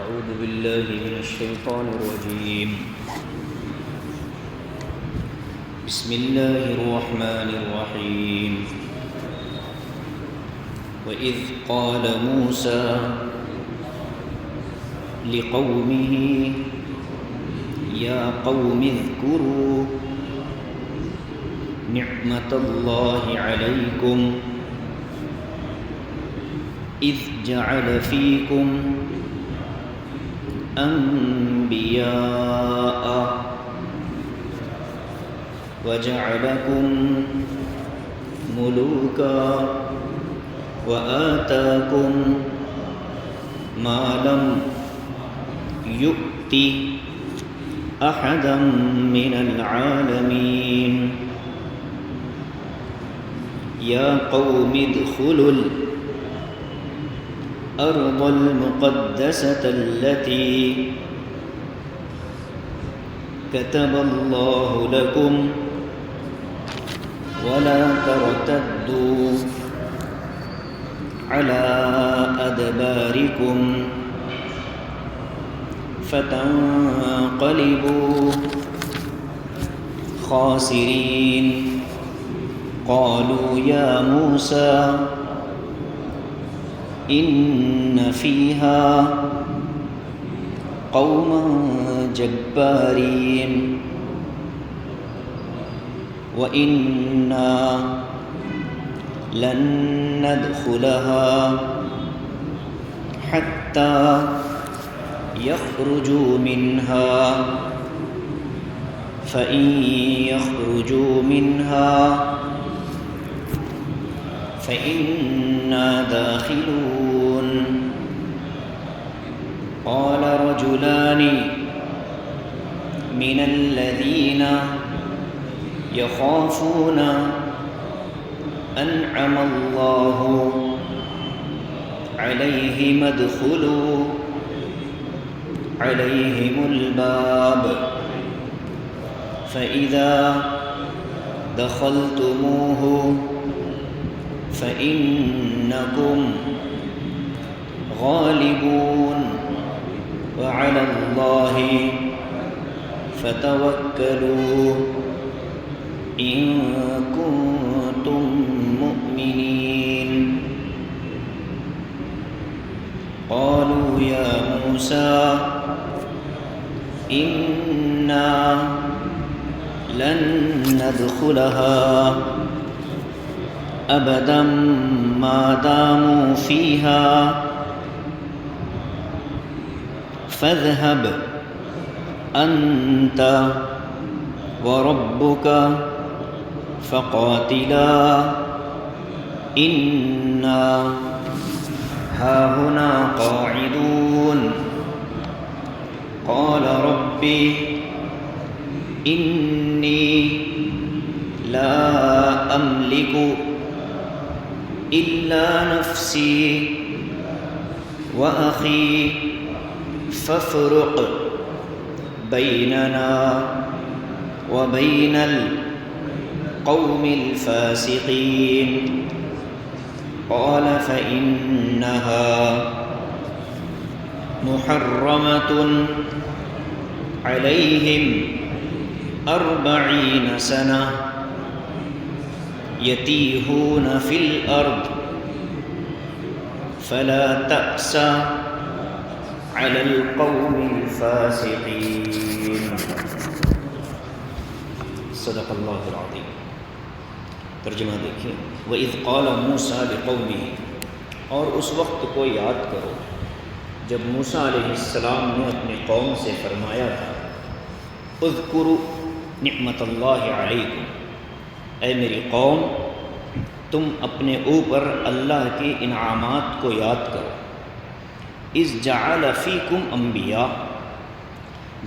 أعوذ بالله من الشيطان الرجيم. بسم الله الرحمن الرحيم. وإذ قال موسى لقومه يا قوم اذكروا نعمة الله عليكم إذ جعل فيكم أنبياء وجعلكم ملوكا وآتاكم ما لم يؤت أحدا من العالمين. يا قوم ادخلوا الأرض المقدسة التي كتب الله لكم ولا ترتدوا على أدباركم فتنقلبوا خاسرين. قالوا يا موسى إن فيها قوما جبارين وإنا لن ندخلها حتى يخرجوا منها فإن يخرجوا منها فإنا داخلون. قال رجلان من الذين يخافون أنعم الله عليهم ادخلوا عليهم الباب فإذا دخلتموه فإنكم غالبون وعلى الله فتوكلوا إن كنتم مؤمنين. قالوا يا موسى إنا لن ندخلها أبدا ما داموا فيها فاذهب أنت وربك فقاتلا إنا هاهنا قاعدون. قال رب إني لا أملك إلا نفسي وأخي فافرق بيننا وبين القوم الفاسقين. قال فإنها محرمة عليهم 40 سنة يتيهون في الأرض فلا تأس على القوم الفاسقين. صدق اللہ العظیم. ترجمہ دیکھیں. وَإِذْ قَالَ مُوسَىٰ لِقَوْمِهِ، اور اس وقت کو یاد کرو جب موسیٰ علیہ السلام نے اپنی قوم سے فرمایا تھا اذکروا نعمت اللہ علیکم، اے میری قوم تم اپنے اوپر اللہ کے انعامات کو یاد کرو. اذ جعل فیکم انبیاء،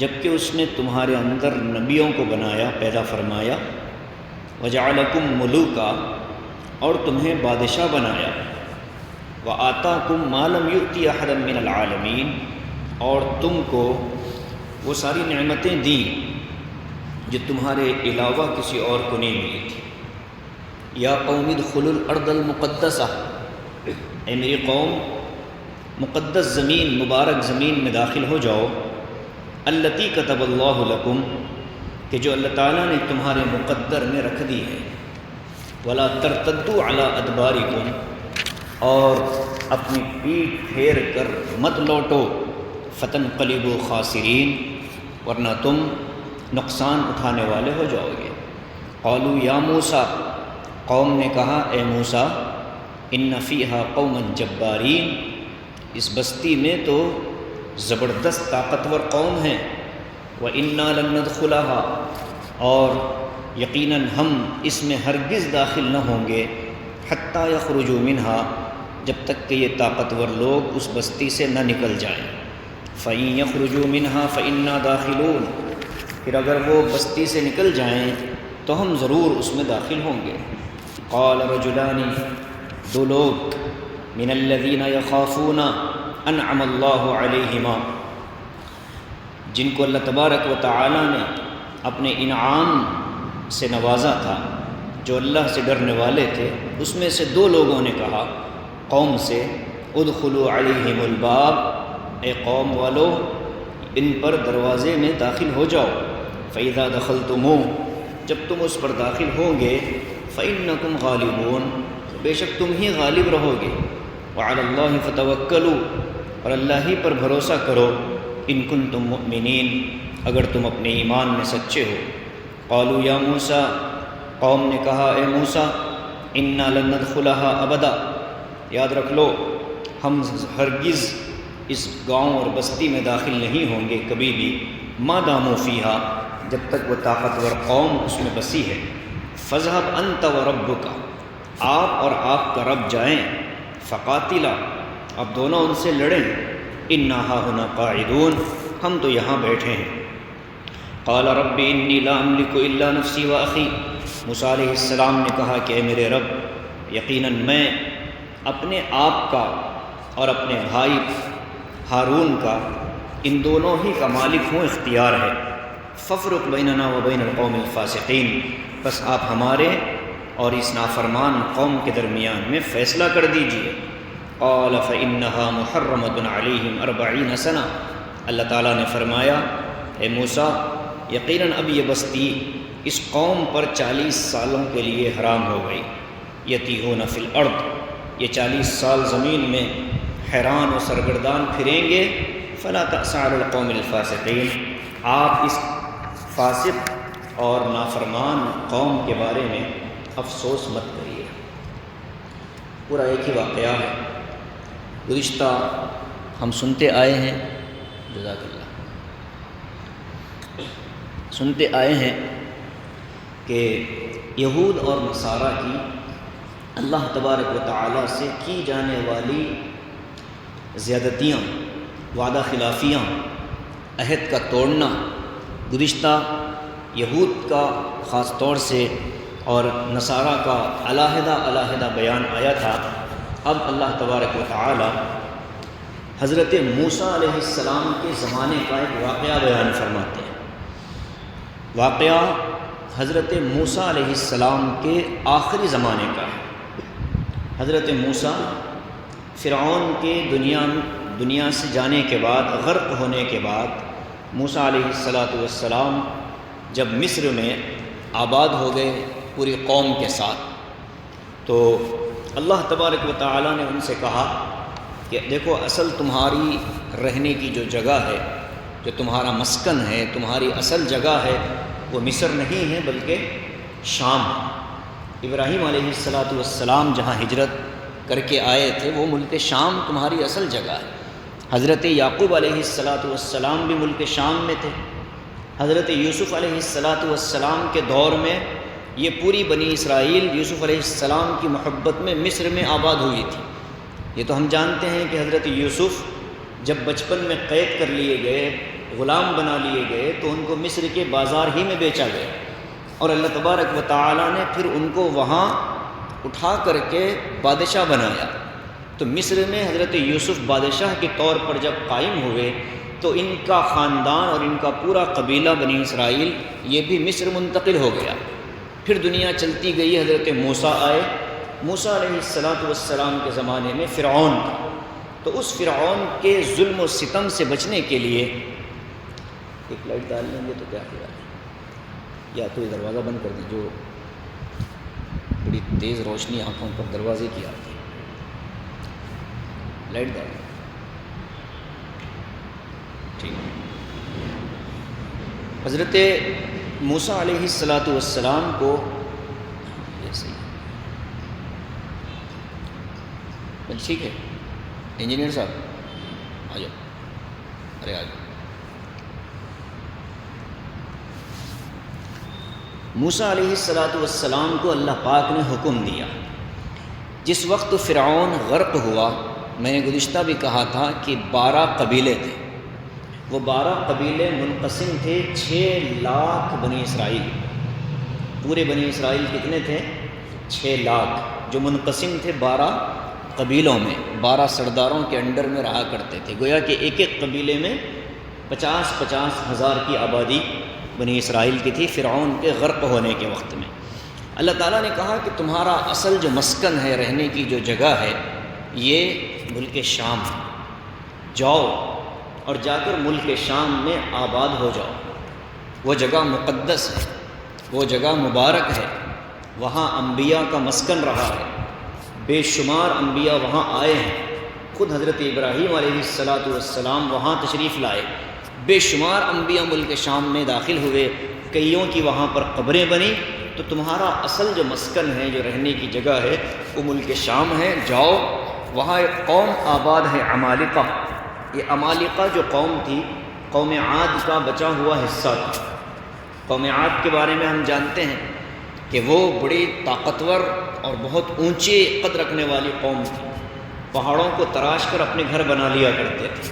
جبکہ اس نے تمہارے اندر نبیوں کو بنایا، پیدا فرمایا. وجعلکم ملوکا، اور تمہیں بادشاہ بنایا. وآتاکم ما لم یؤت احدا من العالمین، اور تم کو وہ ساری نعمتیں دیں جو تمہارے علاوہ کسی اور کو نہیں ملی تھی. یا قوم ادخلوا الارض المقدسہ، اے میری قوم مقدس زمین، مبارک زمین میں داخل ہو جاؤ، التی کتب اللہ لکم، کہ جو اللہ تعالیٰ نے تمہارے مقدر میں رکھ دی ہے، ولا ترتدوا علی ادبارکم، اور اپنی پیٹھ پھیر کر مت لوٹو، فتنقلبوا خاسرین، ورنہ تم نقصان اٹھانے والے ہو جاؤ گے۔ قالوا یا موسیٰ، قوم نے کہا اے موسیٰ، ان فیہا قوما جبارین، اس بستی میں تو زبردست طاقتور قوم ہیں، وَإِنَّا لَن نَّدْخُلَهَا، اور یقیناً ہم اس میں ہرگز داخل نہ ہوں گے، حتیٰ یخرجوا منها، جب تک کہ یہ طاقتور لوگ اس بستی سے نہ نکل جائیں۔ فَإِن يَخْرُجُوا مِنْهَا فَإِنَّا دَاخِلُونَ، پھر اگر وہ بستی سے نکل جائیں تو ہم ضرور اس میں داخل ہوں گے۔ قال رجلان، دو لوگ، من الذین یخافون انعم اللہ علیہما، جن کو اللہ تبارک و تعالی نے اپنے انعام سے نوازا تھا، جو اللہ سے ڈرنے والے تھے، اس میں سے دو لوگوں نے کہا قوم سے، ادخلوا علیہم الباب، اے قوم والو ان پر دروازے میں داخل ہو جاؤ، فَإِذَا دَخَلْتُمُوهُ، جب تم اس پر داخل ہوں گے، فَإِنَّكُمْ غَالِبُونَ، بے شک تم ہی غالب رہو گے، وَعَلَى اللَّهِ فَتَوَكَّلُوا، اور اللہ ہی پر بھروسہ کرو، ان کنتم مؤمنین، اگر تم اپنے ایمان میں سچے ہو۔ قالوا یا موسیٰ، قوم نے کہا اے موسیٰ، انا لن ندخلها ابدا، یاد رکھ لو ہم ہرگز اس گاؤں اور بستی میں داخل نہیں ہوں گے کبھی بھی، ما داموا فیہا، جب تک وہ طاقتور قوم اس میں بسی ہے۔ فاذهب انت وربک، آپ اور آپ کا رب جائیں، فقاتلا، اب دونوں ان سے لڑیں، انا ہاہنا قاعدون، ہم تو یہاں بیٹھے ہیں۔ قال رب انی لا املک الا نفسی واخی، موسیٰ علیہ السلام نے کہا کہ اے میرے رب، یقیناً میں اپنے آپ کا اور اپنے بھائی ہارون کا، ان دونوں ہی کا مالک ہوں، اختیار ہے۔ فافرق بیننا وبین القوم الفاسقین، بس آپ ہمارے اور اس نافرمان قوم کے درمیان میں فیصلہ کر دیجئے۔ قال فإنها محرمۃ علیہم 40 سنہ، اللہ تعالیٰ نے فرمایا اے موسیٰ، یقیناً اب یہ بستی اس قوم پر 40 سالوں کے لیے حرام ہو گئی۔ یتیہون فی الارض، یہ 40 سال زمین میں حیران و سرگردان پھریں گے۔ فلا تأس علی القوم الفاسقین، آپ اس فاسق اور نافرمان قوم کے بارے میں افسوس مت کریے۔ پورا ایک ہی واقعہ ہے، گزشتہ ہم سنتے آئے ہیں، جزاک اللہ، سنتے آئے ہیں کہ یہود اور نصارہ کی اللہ تبارک و تعالیٰ سے کی جانے والی زیادتیاں، وعدہ خلافیاں، عہد کا توڑنا، گزشتہ یہود کا خاص طور سے اور نصارہ کا علیحدہ بیان آیا تھا۔ اب اللہ تبارک و تعالی حضرت موسیٰ علیہ السلام کے زمانے کا ایک واقعہ بیان فرماتے ہیں۔ واقعہ حضرت موسیٰ علیہ السلام کے آخری زمانے کا ہے۔ حضرت موسیٰ فرعون کے دنیا سے جانے کے بعد، غرق ہونے کے بعد، موسیٰ علیہ السلام جب مصر میں آباد ہو گئے پوری قوم کے ساتھ، تو اللہ تبارک و تعالیٰ نے ان سے کہا کہ دیکھو، اصل تمہاری رہنے کی جو جگہ ہے، جو تمہارا مسکن ہے، تمہاری اصل جگہ ہے، وہ مصر نہیں ہے بلکہ شام ہے۔ ابراہیم علیہ السلام جہاں ہجرت کر کے آئے تھے، وہ ملک شام تمہاری اصل جگہ ہے۔ حضرت یعقوب علیہ السلام بھی ملک شام میں تھے۔ حضرت یوسف علیہ السلام کے دور میں یہ پوری بنی اسرائیل یوسف علیہ السلام کی محبت میں مصر میں آباد ہوئی تھی۔ یہ تو ہم جانتے ہیں کہ حضرت یوسف جب بچپن میں قید کر لیے گئے، غلام بنا لیے گئے، تو ان کو مصر کے بازار ہی میں بیچا گیا، اور اللہ تبارک و تعالیٰ نے پھر ان کو وہاں اٹھا کر کے بادشاہ بنایا۔ تو مصر میں حضرت یوسف بادشاہ کے طور پر جب قائم ہوئے، تو ان کا خاندان اور ان کا پورا قبیلہ بنی اسرائیل یہ بھی مصر منتقل ہو گیا۔ پھر دنیا چلتی گئی، حضرت موسیٰ آئے۔ موسیٰ علیہ السلام کے زمانے میں فرعون تھا، تو اس فرعون کے ظلم و ستم سے بچنے کے لیے ایک لائٹ ڈال لیں گے تو کیا خیال ہے؟ یا تو یہ دروازہ بند کر دیں، جو بڑی تیز روشنی آنکھوں پر دروازے کی آتی ہے، لائٹ ڈال دیں، ٹھیک۔ حضرت موسیٰ علیہ السلام کو ایسے ہی ٹھیک ہے، انجینئر صاحب آ جاؤ، ارے آ جاؤ۔ موسیٰ علیہ السلام کو اللہ پاک نے حکم دیا، جس وقت فرعون غرق ہوا، میں نے گزشتہ بھی کہا تھا کہ 12 قبیلے تھے، وہ 12 قبیلے منقسم تھے 6 لاکھ بنی اسرائیل، پورے بنی اسرائیل کتنے تھے؟ 6 لاکھ، جو منقسم تھے 12 قبیلوں میں، 12 سرداروں کے انڈر میں رہا کرتے تھے، گویا کہ ایک ایک قبیلے میں 50-50 ہزار کی آبادی بنی اسرائیل کی تھی فرعون کے غرق ہونے کے وقت میں۔ اللہ تعالیٰ نے کہا کہ تمہارا اصل جو مسکن ہے، رہنے کی جو جگہ ہے، یہ ملک شام ہے، جاؤ اور جا کر ملک شام میں آباد ہو جاؤ، وہ جگہ مقدس ہے، وہ جگہ مبارک ہے، وہاں انبیاء کا مسکن رہا ہے، بے شمار انبیاء وہاں آئے ہیں، خود حضرت ابراہیم علیہ السلام وہاں تشریف لائے، بے شمار انبیاء ملک شام میں داخل ہوئے، کئیوں کی وہاں پر قبریں بنی، تو تمہارا اصل جو مسکن ہے، جو رہنے کی جگہ ہے، وہ ملک شام ہے، جاؤ وہاں ایک قوم آباد ہے عمالقہ۔ یہ عمالقہ جو قوم تھی، قوم عاد کا بچا ہوا حصہ تھا۔ قوم عاد کے بارے میں ہم جانتے ہیں کہ وہ بڑی طاقتور اور بہت اونچے قد رکھنے والی قوم تھی، پہاڑوں کو تراش کر اپنے گھر بنا لیا کرتے تھے،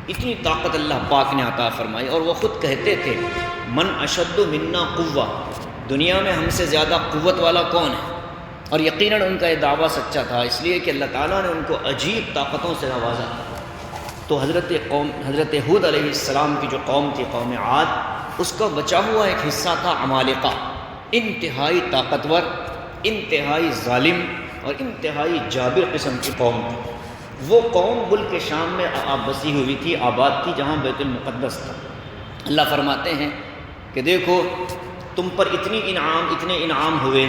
اتنی طاقت اللہ پاک نے عطا فرمائی، اور وہ خود کہتے تھے من اشد منا قوہ، دنیا میں ہم سے زیادہ قوت والا کون ہے؟ اور یقیناً ان کا یہ دعویٰ سچا تھا، اس لیے کہ اللہ تعالیٰ نے ان کو عجیب طاقتوں سے نوازا۔ تو حضرت ہود علیہ السلام کی جو قوم تھی، قوم عاد، اس کا بچا ہوا ایک حصہ تھا عمالقہ، انتہائی طاقتور، انتہائی ظالم اور انتہائی جابر قسم کی قوم تھی۔ وہ قوم ملک شام میں بسی ہوئی تھی، آباد تھی، جہاں بیت المقدس تھا۔ اللہ فرماتے ہیں کہ دیکھو تم پر اتنے انعام ہوئے۔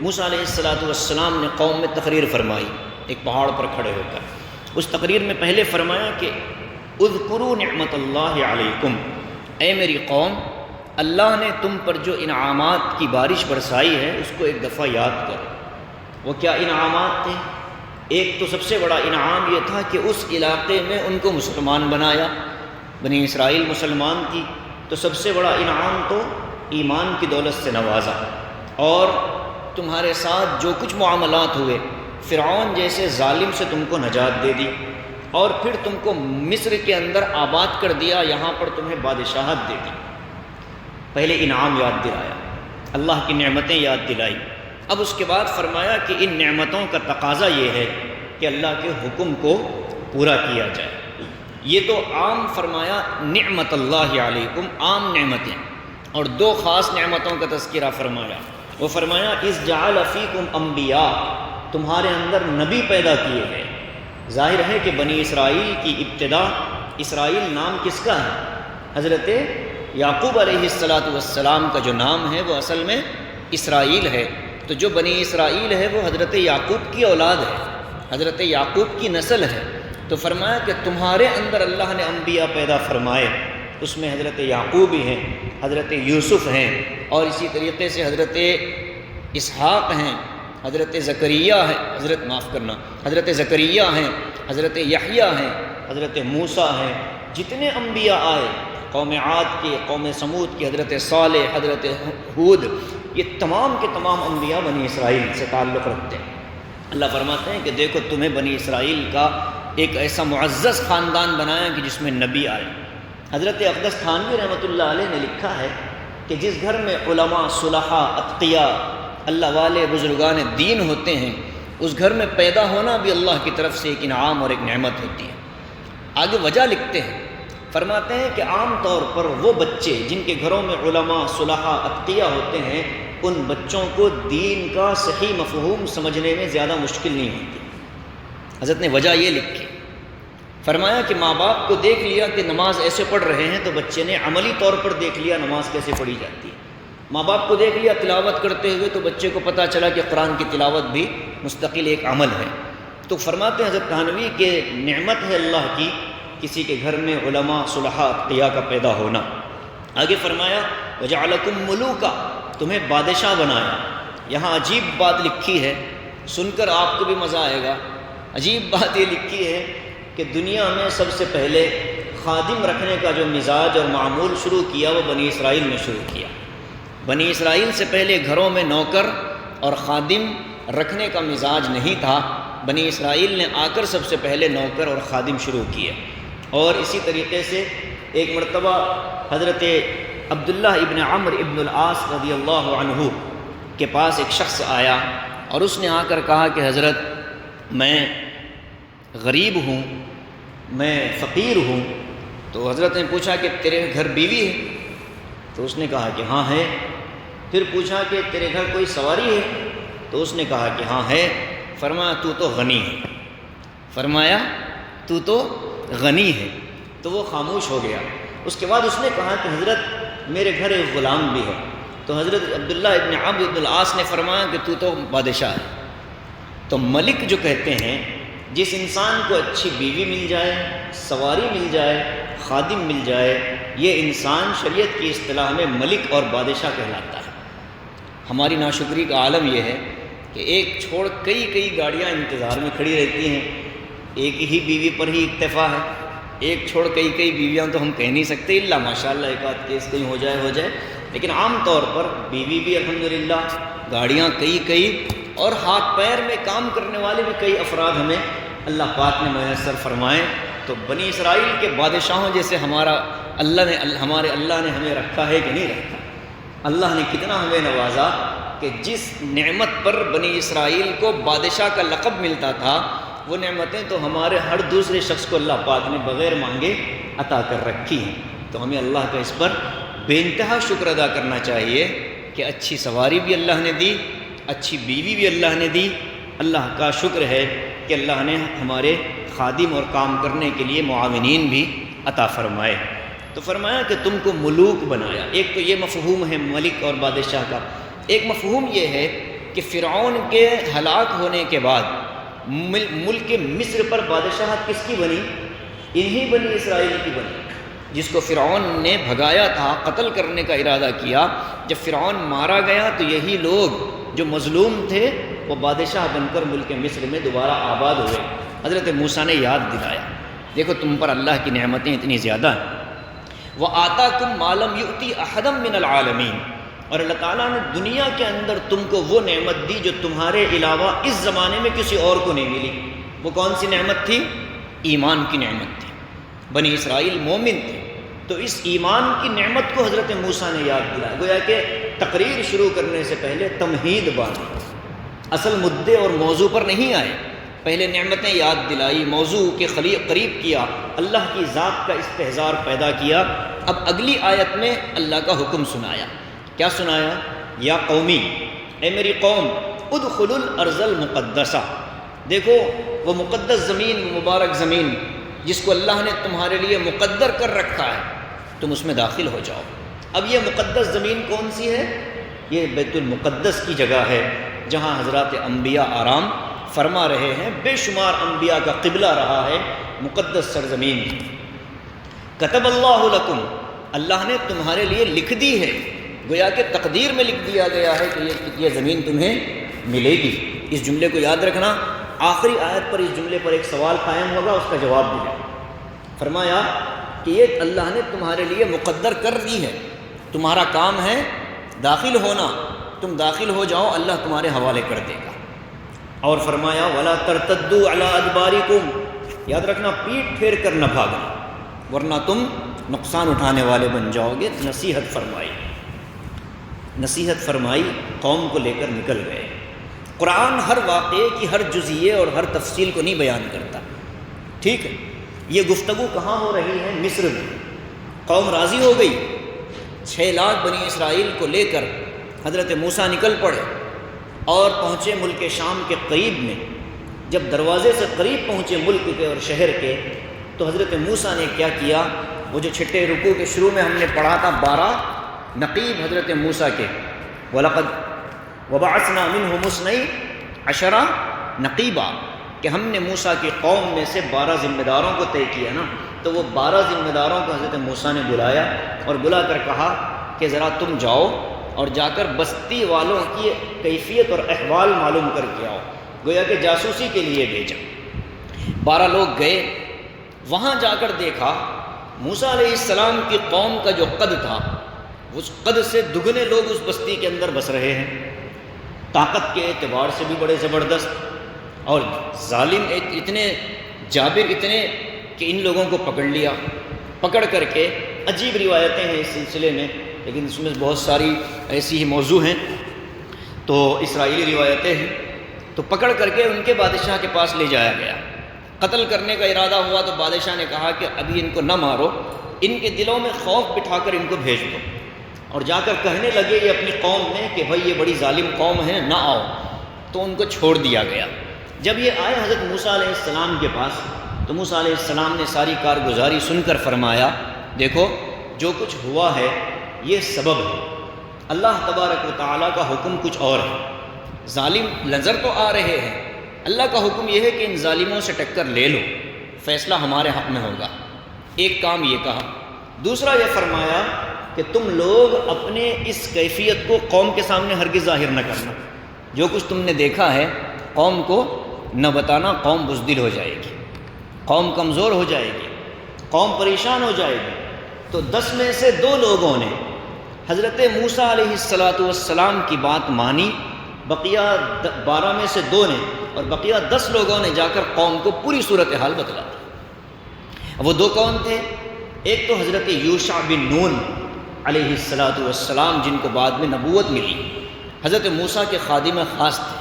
موسیٰ علیہ السلام نے قوم میں تقریر فرمائی، ایک پہاڑ پر کھڑے ہو کر۔ اس تقریر میں پہلے فرمایا کہ اذکروا نعمت اللہ علیکم، اے میری قوم، اللہ نے تم پر جو انعامات کی بارش برسائی ہے اس کو ایک دفعہ یاد کرو۔ وہ کیا انعامات تھے؟ ایک تو سب سے بڑا انعام یہ تھا کہ اس علاقے میں ان کو مسلمان بنایا، بنی اسرائیل مسلمان تھی، تو سب سے بڑا انعام تو ایمان کی دولت سے نوازا، اور تمہارے ساتھ جو کچھ معاملات ہوئے، فرعون جیسے ظالم سے تم کو نجات دے دی، اور پھر تم کو مصر کے اندر آباد کر دیا، یہاں پر تمہیں بادشاہت دے دی۔ پہلے انعام یاد دلایا، اللہ کی نعمتیں یاد دلائی، اب اس کے بعد فرمایا کہ ان نعمتوں کا تقاضا یہ ہے کہ اللہ کے حکم کو پورا کیا جائے۔ یہ تو عام فرمایا نعمت اللہ علیکم، عام نعمتیں، اور 2 خاص نعمتوں کا تذکرہ فرمایا۔ وہ فرمایا اذ جعل فیکم انبیاء، تمہارے اندر نبی پیدا کیے گئے۔ ظاہر ہے کہ بنی اسرائیل کی ابتدا، اسرائیل نام کس کا ہے؟ حضرت یعقوب علیہ السلام کا جو نام ہے وہ اصل میں اسرائیل ہے، تو جو بنی اسرائیل ہے وہ حضرت یعقوب کی اولاد ہے، حضرت یعقوب کی نسل ہے۔ تو فرمایا کہ تمہارے اندر اللہ نے انبیاء پیدا فرمائے، اس میں حضرت یعقوب بھی ہیں، حضرت یوسف ہیں، اور اسی طریقے سے حضرت اسحاق ہیں، حضرت زکریا ہے، حضرت زکریا ہیں، حضرت یحییٰ ہیں، حضرت موسیٰ ہیں۔ جتنے انبیاء آئے، قوم عاد کے، قوم سمود کی، حضرت صالح، حضرت ہود، یہ تمام کے تمام انبیاء بنی اسرائیل سے تعلق رکھتے ہیں۔ اللہ فرماتے ہیں کہ دیکھو تمہیں بنی اسرائیل کا ایک ایسا معزز خاندان بنایا کہ جس میں نبی آئے۔ حضرت اقدس تھانوی رحمۃ اللہ علیہ نے لکھا ہے کہ جس گھر میں علماء، صلحاء، اتقیاء، اللہ والے، بزرگان دین ہوتے ہیں، اس گھر میں پیدا ہونا بھی اللہ کی طرف سے ایک انعام اور ایک نعمت ہوتی ہے۔ آگے وجہ لکھتے ہیں، فرماتے ہیں کہ عام طور پر وہ بچے جن کے گھروں میں علماء، صلحاء، اتقیاء ہوتے ہیں، ان بچوں کو دین کا صحیح مفہوم سمجھنے میں زیادہ مشکل نہیں ہوتی۔ حضرت نے وجہ یہ لکھی فرمایا کہ ماں باپ کو دیکھ لیا کہ نماز ایسے پڑھ رہے ہیں تو بچے نے عملی طور پر دیکھ لیا نماز کیسے پڑھی جاتی ہے۔ ماں باپ کو دیکھ لیا تلاوت کرتے ہوئے تو بچے کو پتہ چلا کہ قرآن کی تلاوت بھی مستقل ایک عمل ہے۔ تو فرماتے ہیں حضرت تھانوی کہ نعمت ہے اللہ کی کسی کے گھر میں علماء صلحاء اتقیاء کا پیدا ہونا۔ آگے فرمایا وجعلکم ملوکا، تمہیں بادشاہ بنایا۔ یہاں عجیب بات لکھی ہے، سن کر آپ کو بھی مزہ آئے گا۔ عجیب بات یہ لکھی ہے کہ دنیا میں سب سے پہلے خادم رکھنے کا جو مزاج اور معمول شروع کیا وہ بنی اسرائیل نے شروع کیا۔ بنی اسرائیل سے پہلے گھروں میں نوکر اور خادم رکھنے کا مزاج نہیں تھا، بنی اسرائیل نے آ کر سب سے پہلے نوکر اور خادم شروع کیے۔ اور اسی طریقے سے ایک مرتبہ حضرت عبداللہ ابن عمرو ابن العاص رضی اللہ عنہ کے پاس ایک شخص آیا اور اس نے آ کر کہا کہ حضرت میں غریب ہوں، میں فقیر ہوں۔ تو حضرت نے پوچھا کہ تیرے گھر بیوی ہے؟ تو اس نے کہا کہ ہاں ہے۔ پھر پوچھا کہ تیرے گھر کوئی سواری ہے؟ تو اس نے کہا کہ ہاں ہے۔ فرمایا تو تو غنی ہے، فرمایا تو تو غنی ہے۔ تو وہ خاموش ہو گیا۔ اس کے بعد اس نے کہا کہ حضرت میرے گھر ایک غلام بھی ہے۔ تو حضرت عبداللہ ابن عمرو ابن العاص نے فرمایا کہ تو تو بادشاہ ہے۔ تو ملک جو کہتے ہیں جس انسان کو اچھی بیوی مل جائے، سواری مل جائے، خادم مل جائے، یہ انسان شریعت کی اصطلاح میں ملک اور بادشاہ کہلاتا ہے۔ ہماری ناشکری کا عالم یہ ہے کہ ایک چھوڑ کئی گاڑیاں انتظار میں کھڑی رہتی ہیں، ایک ہی بیوی پر ہی اکتفا ہے۔ ایک چھوڑ کئی بیویاں تو ہم کہہ نہیں سکتے، الا ماشاءاللہ ایک آدھ کیس کہیں ہو جائے، لیکن عام طور پر بیوی بھی الحمدللہ، گاڑیاں کئی اور ہاتھ پیر میں کام کرنے والے بھی کئی افراد ہمیں اللہ پاک نے میسر فرمائے۔ تو بنی اسرائیل کے بادشاہوں جیسے ہمارے اللہ نے ہمیں رکھا ہے کہ نہیں رکھا؟ اللہ نے کتنا ہمیں نوازا کہ جس نعمت پر بنی اسرائیل کو بادشاہ کا لقب ملتا تھا وہ نعمتیں تو ہمارے ہر دوسرے شخص کو اللہ پاک نے بغیر مانگے عطا کر رکھی ہیں۔ تو ہمیں اللہ کا اس پر بے انتہا شکر ادا کرنا چاہیے کہ اچھی سواری بھی اللہ نے دی، اچھی بیوی بھی اللہ نے دی۔ اللہ کا شکر ہے کہ اللہ نے ہمارے خادم اور کام کرنے کے لیے معاونین بھی عطا فرمائے۔ تو فرمایا کہ تم کو ملوک بنایا۔ ایک تو یہ مفہوم ہے ملک اور بادشاہ کا۔ ایک مفہوم یہ ہے کہ فرعون کے ہلاک ہونے کے بعد ملک مصر پر بادشاہت کس کی بنی؟ انہی بنی اسرائیل کی بنی، جس کو فرعون نے بھگایا تھا، قتل کرنے کا ارادہ کیا۔ جب فرعون مارا گیا تو یہی لوگ جو مظلوم تھے وہ بادشاہ بن کر ملک مصر میں دوبارہ آباد ہوئے۔ حضرت موسیٰ نے یاد دلایا، دیکھو تم پر اللہ کی نعمتیں اتنی زیادہ ہیں۔ وَآتَاكُم مَّا لَمْ يُؤْتِ أَحَدًا مِّنَ الْعَالَمِينَ، اور اللہ تعالیٰ نے دنیا کے اندر تم کو وہ نعمت دی جو تمہارے علاوہ اس زمانے میں کسی اور کو نہیں ملی۔ وہ کون سی نعمت تھی؟ ایمان کی نعمت تھی۔ بنی اسرائیل مومن تھے، تو اس ایمان کی نعمت کو حضرت موسیٰ نے یاد دلایا۔ گویا کہ تقریر شروع کرنے سے پہلے تمہید باندھی، اصل مدعے اور موضوع پر نہیں آئے، پہلے نعمتیں یاد دلائی، موضوع کے قریب کیا، اللہ کی ذات کا استحضار پیدا کیا۔ اب اگلی آیت میں اللہ کا حکم سنایا۔ کیا سنایا؟ یا قومی، اے میری قوم، ادخلوا الارض المقدسہ، دیکھو وہ مقدس زمین، وہ مبارک زمین جس کو اللہ نے تمہارے لیے مقدر کر رکھا ہے، تم اس میں داخل ہو جاؤ۔ اب یہ مقدس زمین کون سی ہے؟ یہ بیت المقدس کی جگہ ہے جہاں حضرات انبیاء آرام فرما رہے ہیں، بے شمار انبیاء کا قبلہ رہا ہے مقدس سرزمین۔ کتب اللہ لکم، اللہ نے تمہارے لیے لکھ دی ہے، گویا کہ تقدیر میں لکھ دیا گیا ہے کہ یہ زمین تمہیں ملے گی۔ اس جملے کو یاد رکھنا، آخری آیت پر اس جملے پر ایک سوال قائم ہوگا، اس کا جواب دیا۔ فرمایا کہ یہ اللہ نے تمہارے لیے مقدر کر دی ہے، تمہارا کام ہے داخل ہونا، تم داخل ہو جاؤ، اللہ تمہارے حوالے کر دے گا۔ اور فرمایا وَلَا تَرْتَدُّوا عَلَىٰ أَدْبَارِكُمْ، یاد رکھنا پیٹ پھیر کر نہ بھاگنا ورنہ تم نقصان اٹھانے والے بن جاؤ گے۔ نصیحت فرمائی، قوم کو لے کر نکل گئے۔ قرآن ہر واقعے کی ہر جزئیے اور ہر تفصیل کو نہیں بیان کرتا، ٹھیک ہے؟ یہ گفتگو کہاں ہو رہی ہے؟ مصر میں۔ قوم راضی ہو گئی، 6 لاکھ بنی اسرائیل کو لے کر حضرت موسیٰ نکل پڑے اور پہنچے ملک شام کے قریب میں۔ جب دروازے سے قریب پہنچے ملک کے اور شہر کے تو حضرت موسیٰ نے کیا کیا، وہ جو چھٹے رکوع کے شروع میں ہم نے پڑھا تھا 12 نقیب حضرت موسیٰ کے، وَلَقَدْ وَبَعَثْنَا مِنْهُمُ اثْنَيْ عَشَرَ نقیبا، کہ ہم نے موسیٰ کی قوم میں سے 12 ذمہ داروں کو طے کیا نا، تو وہ 12 ذمہ داروں کو حضرت موسیٰ نے بلایا اور بلا کر کہا کہ ذرا تم جاؤ اور جا کر بستی والوں کی کیفیت اور احوال معلوم کر کے آؤ، گویا کہ جاسوسی کے لیے بھیجا۔ 12 لوگ گئے، وہاں جا کر دیکھا موسیٰ علیہ السلام کی قوم کا جو قد تھا، اس قد سے دگنے لوگ اس بستی کے اندر بس رہے ہیں، طاقت کے اعتبار سے بھی بڑے زبردست، اور ظالم اتنے جابر اتنے کہ ان لوگوں کو پکڑ لیا، پکڑ کر کے عجیب روایتیں ہیں اس سلسلے میں، لیکن اس میں بہت ساری ایسی ہی موضوع ہیں، تو اسرائیلی روایتیں ہیں، تو پکڑ کر کے ان کے بادشاہ کے پاس لے جایا گیا۔ قتل کرنے کا ارادہ ہوا تو بادشاہ نے کہا کہ ابھی ان کو نہ مارو، ان کے دلوں میں خوف بٹھا کر ان کو بھیج دو، اور جا کر کہنے لگے یہ اپنی قوم میں کہ بھائی یہ بڑی ظالم قوم ہے، نہ آؤ، تو ان کو چھوڑ دیا گیا۔ جب یہ آئے حضرت موسیٰ علیہ السلام کے پاس، تو موسیٰ علیہ السلام نے ساری کارگزاری سن کر فرمایا دیکھو جو کچھ ہوا ہے یہ سبب ہے، اللہ تبارک و تعالیٰ کا حکم کچھ اور ہے، ظالم نظر تو آ رہے ہیں، اللہ کا حکم یہ ہے کہ ان ظالموں سے ٹکر لے لو، فیصلہ ہمارے حق میں ہوگا۔ ایک کام یہ کہا، دوسرا یہ فرمایا کہ تم لوگ اپنے اس کیفیت کو قوم کے سامنے ہرگز ظاہر نہ کرنا، جو کچھ تم نے دیکھا ہے قوم کو نہ بتانا، قوم بزدل ہو جائے گی، قوم کمزور ہو جائے گی، قوم پریشان ہو جائے گی۔ تو 10 میں سے 2 لوگوں نے حضرت موسیٰ علیہ السلام کی بات مانی، بقیہ 12 میں سے 2 نے اور بقیہ 10 لوگوں نے جا کر قوم کو پوری صورتحال بتلا دی۔ وہ 2 کون تھے؟ ایک تو حضرت یوشع بن نون علیہ السلام، جن کو بعد میں نبوت ملی، حضرت موسیٰ کے خادم خاص تھے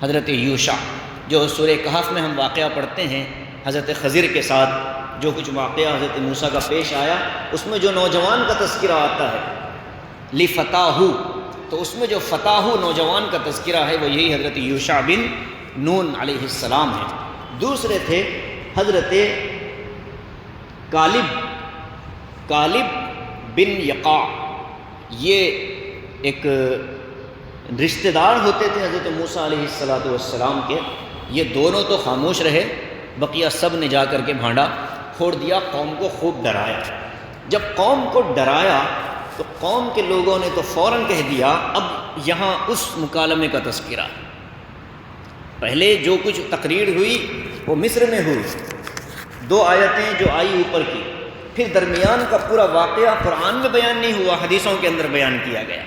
حضرت یوشع، جو سورہ کہف میں ہم واقعہ پڑھتے ہیں حضرت خضر کے ساتھ، جو کچھ واقعہ حضرت موسیٰ کا پیش آیا، اس میں جو نوجوان کا تذکرہ آتا ہے لِفَتَاهُ، تو اس میں جو فتاح نوجوان کا تذکرہ ہے وہ یہی حضرت یوشع بن نون علیہ السلام ہے۔ دوسرے تھے حضرت کالب بن یقع، یہ ایک رشتہ دار ہوتے تھے حضرت موسیٰ علیہ السلام کے۔ یہ دونوں تو خاموش رہے، بقیہ سب نے جا کر کے بھانڈا پھوڑ دیا، قوم کو خوب ڈرایا۔ جب قوم کو ڈرایا تو قوم کے لوگوں نے تو فوراً کہہ دیا اب یہاں اس مکالمے کا تذکرہ، پہلے جو کچھ تقریر ہوئی وہ مصر میں ہوئی، 2 آیتیں جو آئی اوپر کی، پھر درمیان کا پورا واقعہ قرآن میں بیان نہیں ہوا، حدیثوں کے اندر بیان کیا گیا۔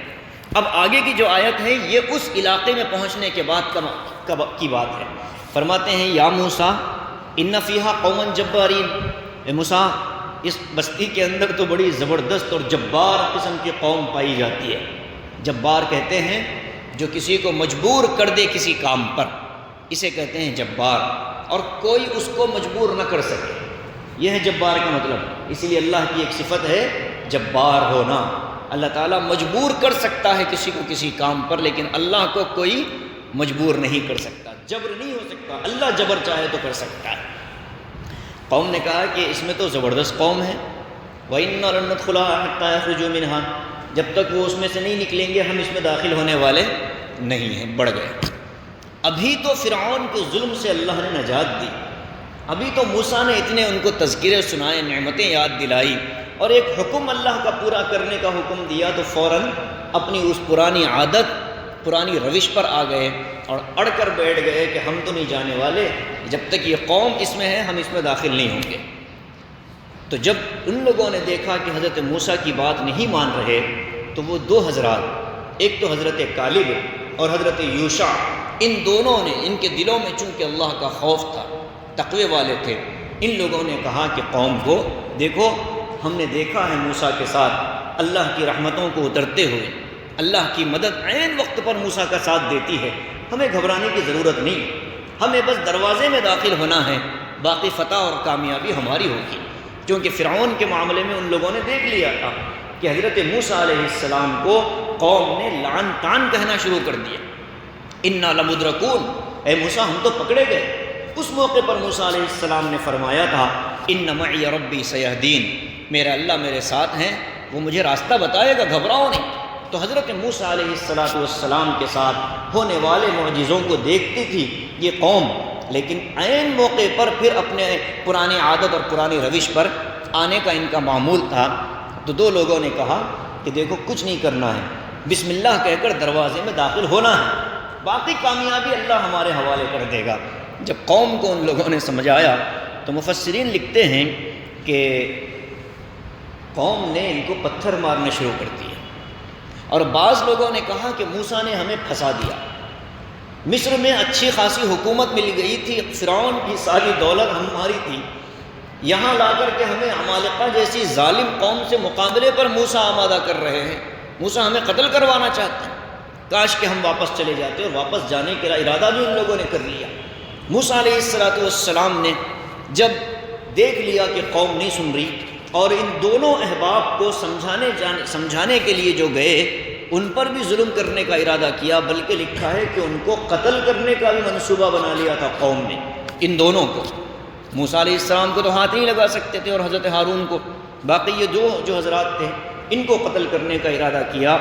اب آگے کی جو آیت ہے یہ اس علاقے میں پہنچنے کے بعد کی بات ہے۔ فرماتے ہیں یا موسیٰ ان فیہا قوما جبارین، اے موسیٰ اس بستی کے اندر تو بڑی زبردست اور جبار قسم کی قوم پائی جاتی ہے۔ جبار کہتے ہیں جو کسی کو مجبور کر دے کسی کام پر، اسے کہتے ہیں جبار، اور کوئی اس کو مجبور نہ کر سکے، یہ ہے جبار کا مطلب۔ اسی لیے اللہ کی ایک صفت ہے جبار ہونا، اللہ تعالیٰ مجبور کر سکتا ہے کسی کو کسی کام پر، لیکن اللہ کو کوئی مجبور نہیں کر سکتا، جبر نہیں ہو سکتا، اللہ جبر چاہے تو کر سکتا ہے۔ قوم نے کہا کہ اس میں تو زبردست قوم ہے، وَإِنَّا لَن نَدْخُلَهَا حَتَّى يَخْرُجُوا مِنْهَا، جب تک وہ اس میں سے نہیں نکلیں گے ہم اس میں داخل ہونے والے نہیں ہیں۔ بڑھ گئے، ابھی تو فرعون کے ظلم سے اللہ نے نجات دی، ابھی تو موسیٰ نے اتنے ان کو تذکرے سنائے، نعمتیں یاد دلائی، اور ایک حکم اللہ کا پورا کرنے کا حکم دیا تو فوراً اپنی اس پرانی عادت، پرانی روش پر آ گئے اور اڑ کر بیٹھ گئے کہ ہم تو نہیں جانے والے، جب تک یہ قوم اس میں ہے ہم اس میں داخل نہیں ہوں گے۔ تو جب ان لوگوں نے دیکھا کہ حضرت موسیٰ کی بات نہیں مان رہے تو وہ 2 حضرات، ایک تو حضرت کالب اور حضرت یوشع، ان دونوں نے، ان کے دلوں میں چونکہ اللہ کا خوف تھا، تقوی والے تھے، ان لوگوں نے کہا کہ قوم کو دیکھو ہم نے دیکھا ہے موسیٰ کے ساتھ اللہ کی رحمتوں کو اترتے ہوئے، اللہ کی مدد عین وقت پر موسیٰ کا ساتھ دیتی ہے، ہمیں گھبرانے کی ضرورت نہیں، ہمیں بس دروازے میں داخل ہونا ہے، باقی فتح اور کامیابی ہماری ہوگی۔ کیونکہ فرعون کے معاملے میں ان لوگوں نے دیکھ لیا تھا کہ حضرت موسیٰ علیہ السلام کو قوم نے لعن طعن کہنا شروع کر دیا، انا لمدرکون، اے موسیٰ ہم تو پکڑے گئے۔ اس موقع پر موسیٰ علیہ السلام نے فرمایا تھا ان معی ربی سیہدین، میرا اللہ میرے ساتھ ہیں، وہ مجھے راستہ بتائے گا، گھبراؤ نہیں۔ تو حضرت موسیٰ علیہ السلام کے ساتھ ہونے والے معجزوں کو دیکھتی تھی یہ قوم، لیکن عین موقع پر پھر اپنے پرانی عادت اور پرانی روش پر آنے کا ان کا معمول تھا۔ تو دو لوگوں نے کہا کہ دیکھو کچھ نہیں کرنا ہے، بسم اللہ کہہ کر دروازے میں داخل ہونا ہے، باقی کامیابی اللہ ہمارے حوالے کر دے گا۔ جب قوم کو ان لوگوں نے سمجھایا تو مفسرین لکھتے ہیں کہ قوم نے ان کو پتھر مارنے شروع کر دیے، اور بعض لوگوں نے کہا کہ موسیٰ نے ہمیں پھنسا دیا۔ مصر میں اچھی خاصی حکومت مل گئی تھی، فرعون کی ساری دولت ہماری تھی، یہاں لا کر کے ہمیں عمالقہ جیسی ظالم قوم سے مقابلے پر موسیٰ آمادہ کر رہے ہیں، موسیٰ ہمیں قتل کروانا چاہتے ہیں، کاش کہ ہم واپس چلے جاتے، اور واپس جانے کا ارادہ بھی ان لوگوں نے کر لیا۔ موسیٰ علیہ السلام نے جب دیکھ لیا کہ قوم نہیں سن رہی، اور ان دونوں احباب کو سمجھانے کے لیے جو گئے ان پر بھی ظلم کرنے کا ارادہ کیا، بلکہ لکھا ہے کہ ان کو قتل کرنے کا بھی منصوبہ بنا لیا تھا قوم نے، ان دونوں کو۔ موسیٰ علیہ السلام کو تو ہاتھ نہیں لگا سکتے تھے، اور حضرت ہارون کو، باقی یہ جو حضرات تھے ان کو قتل کرنے کا ارادہ کیا۔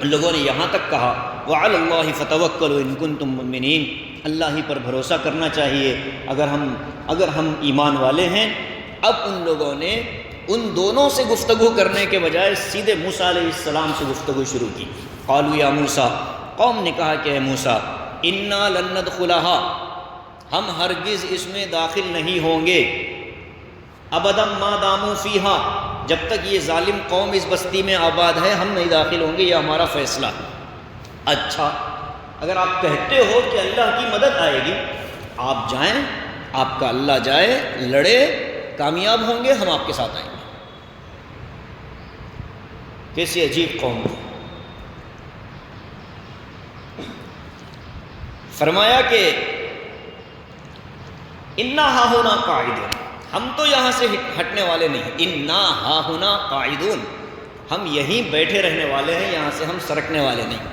ان لوگوں نے یہاں تک کہا وَعَلَى اللَّهِ فَتَوَكَّلُوا إِن كُنتُم مُؤْمِنِينَ، اللہ ہی پر بھروسہ کرنا چاہیے اگر ہم ایمان والے ہیں۔ اب ان لوگوں نے ان دونوں سے گفتگو کرنے کے بجائے سیدھے موسیٰ علیہ السلام سے گفتگو شروع کی۔ قالوا یا موسیٰ، قوم نے کہا کہ اے موسیٰ، انا لن ندخلها، ہم ہرگز اس میں داخل نہیں ہوں گے، ابدا ما داموا فیہا، جب تک یہ ظالم قوم اس بستی میں آباد ہے ہم نہیں داخل ہوں گے، یہ ہمارا فیصلہ۔ اچھا، اگر آپ کہتے ہو کہ اللہ کی مدد آئے گی، آپ جائیں، آپ کا اللہ جائے، لڑے، کامیاب ہوں گے، ہم آپ کے ساتھ آئیں گے۔ کیسی عجیب قوم ہے۔ فرمایا کہ انا ہاہنا قاعدون، ہم تو یہاں سے ہٹنے والے نہیں، انا ہاہنا قاعدون، ہم یہیں بیٹھے رہنے والے ہیں، یہاں سے ہم سرکنے والے نہیں،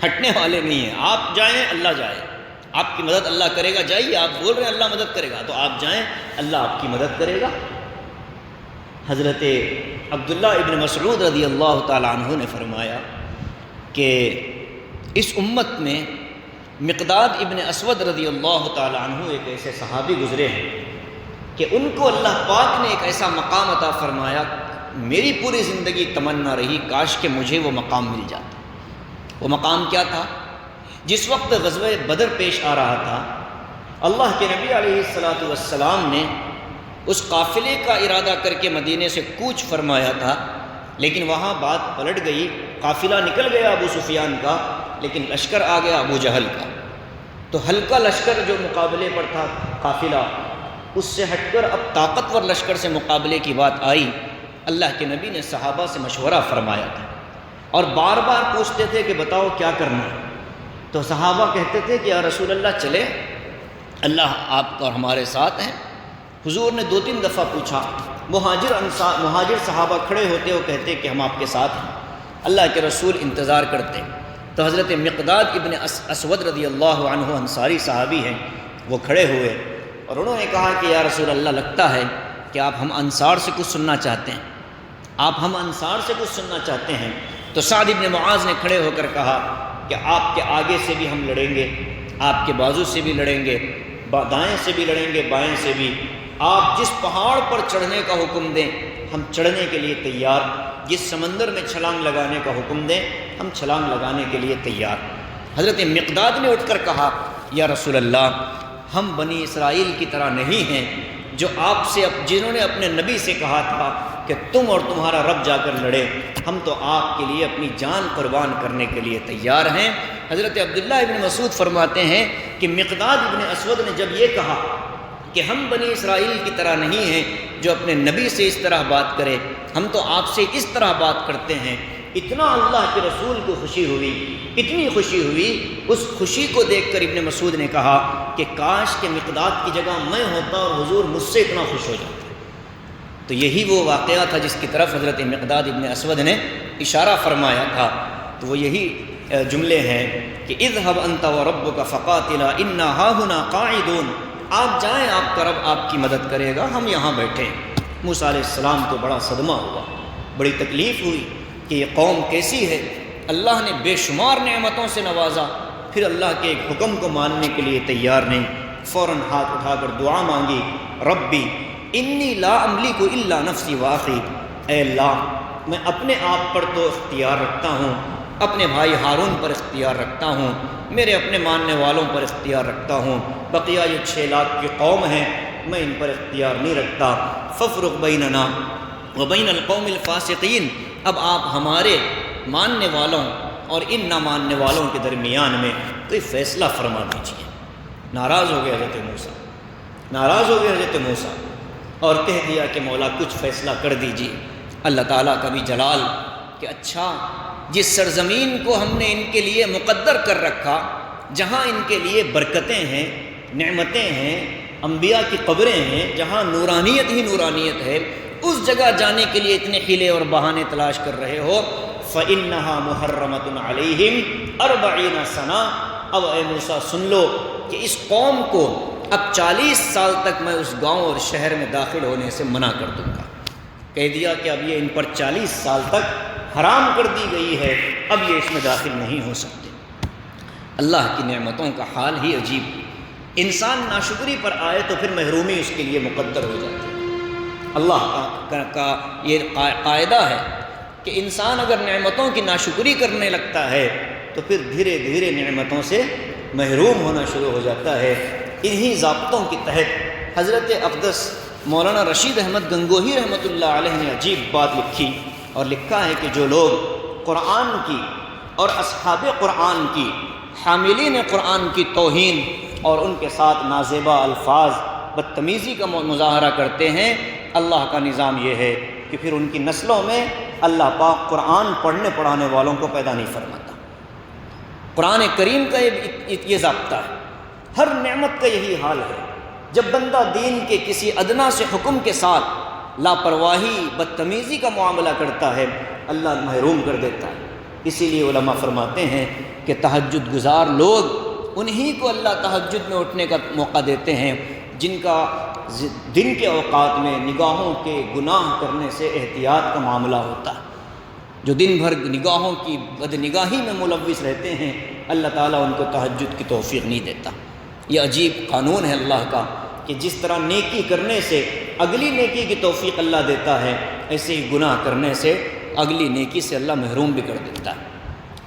ہٹنے والے نہیں ہیں۔ آپ جائیں، اللہ جائے، آپ کی مدد اللہ کرے گا، جائیے، آپ بول رہے ہیں اللہ مدد کرے گا تو آپ جائیں، اللہ آپ کی مدد کرے گا۔ حضرت عبداللہ ابن مسعود رضی اللہ تعالیٰ عنہ نے فرمایا کہ اس امت میں مقداد ابن اسود رضی اللہ تعالیٰ عنہ ایک ایسے صحابی گزرے ہیں کہ ان کو اللہ پاک نے ایک ایسا مقام عطا فرمایا، میری پوری زندگی تمنا رہی کاش کہ مجھے وہ مقام مل جاتا۔ وہ مقام کیا تھا؟ جس وقت غزوہ بدر پیش آ رہا تھا، اللہ کے نبی علیہ السلام نے اس قافلے کا ارادہ کر کے مدینے سے کوچ فرمایا تھا، لیکن وہاں بات پلٹ گئی، قافلہ نکل گیا ابو سفیان کا، لیکن لشکر آ گیا ابو جہل کا۔ تو ہلکا لشکر جو مقابلے پر تھا قافلہ، اس سے ہٹ کر اب طاقتور لشکر سے مقابلے کی بات آئی۔ اللہ کے نبی نے صحابہ سے مشورہ فرمایا تھا، اور بار بار پوچھتے تھے کہ بتاؤ کیا کرنا ہے۔ تو صحابہ کہتے تھے کہ یا رسول اللہ چلے، اللہ آپ اور ہمارے ساتھ ہیں۔ حضور نے 2-3 دفعہ پوچھا، مہاجر صحابہ کھڑے ہوتے وہ کہتے کہ ہم آپ کے ساتھ ہیں، اللہ کے رسول انتظار کرتے۔ تو حضرت مقداد ابن اسود رضی اللہ عنہ انصاری صحابی ہیں، وہ کھڑے ہوئے اور انہوں نے کہا کہ یا رسول اللہ لگتا ہے کہ آپ ہم انصار سے کچھ سننا چاہتے ہیں، آپ ہم انصار سے کچھ سننا چاہتے ہیں۔ تو سعد ابن معاذ نے کھڑے ہو کر کہا کہ آپ کے آگے سے بھی ہم لڑیں گے، آپ کے بازو سے بھی لڑیں گے، دائیں سے بھی لڑیں گے، بائیں سے بھی، آپ جس پہاڑ پر چڑھنے کا حکم دیں ہم چڑھنے کے لیے تیار، جس سمندر میں چھلانگ لگانے کا حکم دیں ہم چھلانگ لگانے کے لیے تیار۔ حضرت مقداد نے اٹھ کر کہا یا رسول اللہ، ہم بنی اسرائیل کی طرح نہیں ہیں جو آپ سے جنہوں نے اپنے نبی سے کہا تھا کہ تم اور تمہارا رب جا کر لڑے، ہم تو آپ کے لیے اپنی جان قربان کرنے کے لیے تیار ہیں۔ حضرت عبداللہ ابن مسعود فرماتے ہیں کہ مقداد ابن اسود نے جب یہ کہا کہ ہم بنی اسرائیل کی طرح نہیں ہیں جو اپنے نبی سے اس طرح بات کرے، ہم تو آپ سے اس طرح بات کرتے ہیں، اتنا اللہ کے رسول کو خوشی ہوئی، اتنی خوشی ہوئی، اس خوشی کو دیکھ کر ابن مسعود نے کہا کہ کاش کہ مقداد کی جگہ میں ہوتا اور حضور مجھ سے اتنا خوش ہو جاتا۔ تو یہی وہ واقعہ تھا جس کی طرف حضرت مقداد ابن اسود نے اشارہ فرمایا تھا۔ تو وہ یہی جملے ہیں کہ اذهب انت وربك فقاتلا انا هاهنا قاعدون، آپ جائیں، آپ کا رب آپ کی مدد کرے گا، ہم یہاں بیٹھے ہیں۔ موسیٰ علیہ السلام کو بڑا صدمہ ہوا، بڑی تکلیف ہوئی کہ یہ قوم کیسی ہے، اللہ نے بے شمار نعمتوں سے نوازا، پھر اللہ کے ایک حکم کو ماننے کے لیے تیار نہیں۔ فوراً ہاتھ اٹھا کر دعا مانگی، ربی انی لا املک الا نفسی واخی، اے اللہ میں اپنے آپ پر تو اختیار رکھتا ہوں، اپنے بھائی ہارون پر اختیار رکھتا ہوں، میرے اپنے ماننے والوں پر اختیار رکھتا ہوں، بقیہ یہ 6 لاکھ کی قوم ہے میں ان پر اختیار نہیں رکھتا۔ فافرق بیننا وبین القوم الفاسقین، اب آپ ہمارے ماننے والوں اور ان نہ ماننے والوں کے درمیان میں کوئی فیصلہ فرما دیجیے۔ ناراض ہو گئے حضرت موسیٰ، ناراض ہو گئے حضرت موسیٰ، اور کہہ دیا کہ مولا کچھ فیصلہ کر دیجیے۔ اللہ تعالیٰ کا بھی جلال کہ اچھا، جس سرزمین کو ہم نے ان کے لیے مقدر کر رکھا، جہاں ان کے لیے برکتیں ہیں، نعمتیں ہیں، انبیاء کی قبریں ہیں، جہاں نورانیت ہی نورانیت ہے، اس جگہ جانے کے لیے اتنے حیلے اور بہانے تلاش کر رہے ہو، فَإِنَّهَا مُحَرَّمَةٌ عَلَيْهِمْ 40 سنہ۔ اب اے موسیٰ سن لو کہ اس قوم کو اب 40 سال تک میں اس گاؤں اور شہر میں داخل ہونے سے منع کر دوں گا۔ کہہ دیا کہ اب یہ ان پر 40 سال تک حرام کر دی گئی ہے، اب یہ اس میں داخل نہیں ہو سکتے۔ اللہ کی نعمتوں کا حال ہی عجیب، انسان ناشکری پر آئے تو پھر محرومی اس کے لیے مقدر ہو جاتی ہے۔ اللہ کا یہ قاعدہ ہے کہ انسان اگر نعمتوں کی ناشکری کرنے لگتا ہے تو پھر دھیرے دھیرے نعمتوں سے محروم ہونا شروع ہو جاتا ہے۔ انہی ضابطوں کے تحت حضرت اقدس مولانا رشید احمد گنگوہی رحمۃ اللہ علیہ نے عجیب بات لکھی، اور لکھا ہے کہ جو لوگ قرآن کی اور اصحاب قرآن کی، حاملین قرآن کی توہین اور ان کے ساتھ نازیبا الفاظ، بدتمیزی کا مظاہرہ کرتے ہیں، اللہ کا نظام یہ ہے کہ پھر ان کی نسلوں میں اللہ پاک قرآن پڑھنے پڑھانے والوں کو پیدا نہیں فرماتا۔ قرآن کریم کا یہ ضابطہ ہے، ہر نعمت کا یہی حال ہے۔ جب بندہ دین کے کسی ادنا سے حکم کے ساتھ لاپرواہی، بدتمیزی کا معاملہ کرتا ہے، اللہ محروم کر دیتا ہے۔ اسی لیے علماء فرماتے ہیں کہ تہجد گزار لوگ، انہی کو اللہ تہجد میں اٹھنے کا موقع دیتے ہیں جن کا دن کے اوقات میں نگاہوں کے گناہ کرنے سے احتیاط کا معاملہ ہوتا ہے۔ جو دن بھر نگاہوں کی بدنگاہی میں ملوث رہتے ہیں، اللہ تعالیٰ ان کو تہجد کی توفیق نہیں دیتا۔ یہ عجیب قانون ہے اللہ کا کہ جس طرح نیکی کرنے سے اگلی نیکی کی توفیق اللہ دیتا ہے، ایسے ہی گناہ کرنے سے اگلی نیکی سے اللہ محروم بھی کر دیتا ہے۔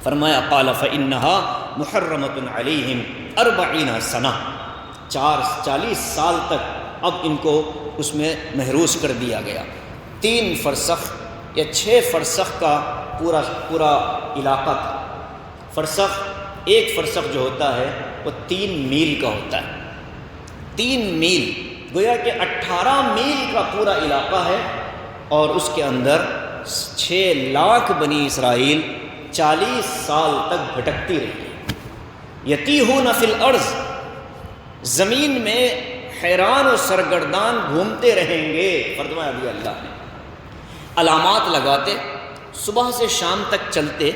فرمایا قال فإنها محرمة علیہم 40 سنہ، 40 سال تک اب ان کو اس میں محروس کر دیا گیا۔ 3 فرسخ یا 6 فرسخ کا پورا علاقہ تھا۔ فرسخ، ایک فرسخ جو ہوتا ہے وہ 3 میل کا ہوتا ہے۔ 3 میل گویا کہ 18 میل کا پورا علاقہ ہے، اور اس کے اندر 6 لاکھ بنی اسرائیل 40 سال تک بھٹکتی رہی۔ یتیہون فی الارض، زمین میں حیران و سرگردان گھومتے رہیں گے، فرمایا دیا اللہ نے۔ علامات لگاتے، صبح سے شام تک چلتے،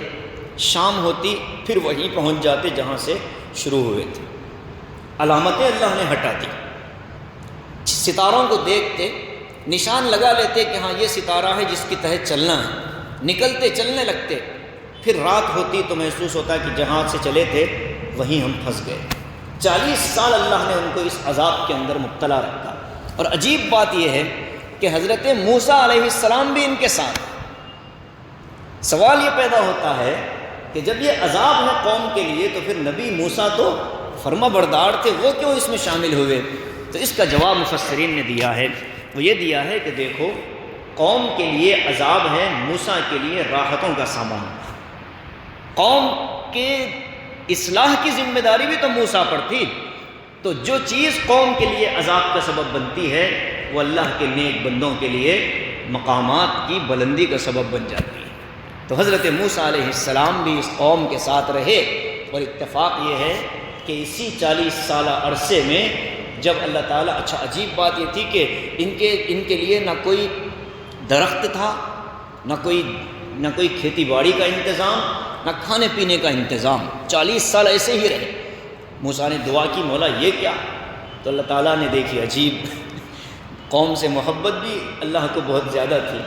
شام ہوتی پھر وہیں پہنچ جاتے جہاں سے شروع ہوئے تھے۔ علامتیں اللہ نے ہٹا دی، ستاروں کو دیکھتے، نشان لگا لیتے کہ ہاں یہ ستارہ ہے جس کی تحت چلنا ہے، نکلتے چلنے لگتے، پھر رات ہوتی تو محسوس ہوتا کہ جہاں سے چلے تھے وہیں ہم پھنس گئے۔ 40 سال اللہ نے ان کو اس عذاب کے اندر مبتلا رکھا۔ اور عجیب بات یہ ہے کہ حضرت موسیٰ علیہ السلام بھی ان کے ساتھ۔ سوال یہ پیدا ہوتا ہے کہ جب یہ عذاب ہے قوم کے لیے تو پھر نبی موسیٰ تو فرما بردار تھے، وہ کیوں اس میں شامل ہوئے؟ تو اس کا جواب مفسرین نے دیا ہے، وہ یہ دیا ہے کہ دیکھو، قوم کے لیے عذاب ہے، موسیٰ کے لیے راحتوں کا سامان۔ قوم کے اصلاح کی ذمہ داری بھی تو موسیٰ پر تھی، تو جو چیز قوم کے لیے عذاب کا سبب بنتی ہے وہ اللہ کے نیک بندوں کے لیے مقامات کی بلندی کا سبب بن جاتی ہے۔ تو حضرت موسیٰ علیہ السلام بھی اس قوم کے ساتھ رہے، اور اتفاق یہ ہے کہ اسی 40 سالہ عرصے میں جب اللہ تعالیٰ، اچھا عجیب بات یہ تھی کہ ان کے لیے نہ کوئی درخت تھا، نہ کوئی کھیتی باڑی کا انتظام، نہ کھانے پینے کا انتظام۔ 40 سال ایسے ہی رہے۔ موسیٰ نے دعا کی، مولا یہ کیا؟ تو اللہ تعالیٰ نے دیکھی عجیب قوم سے محبت بھی اللہ کو بہت زیادہ تھی،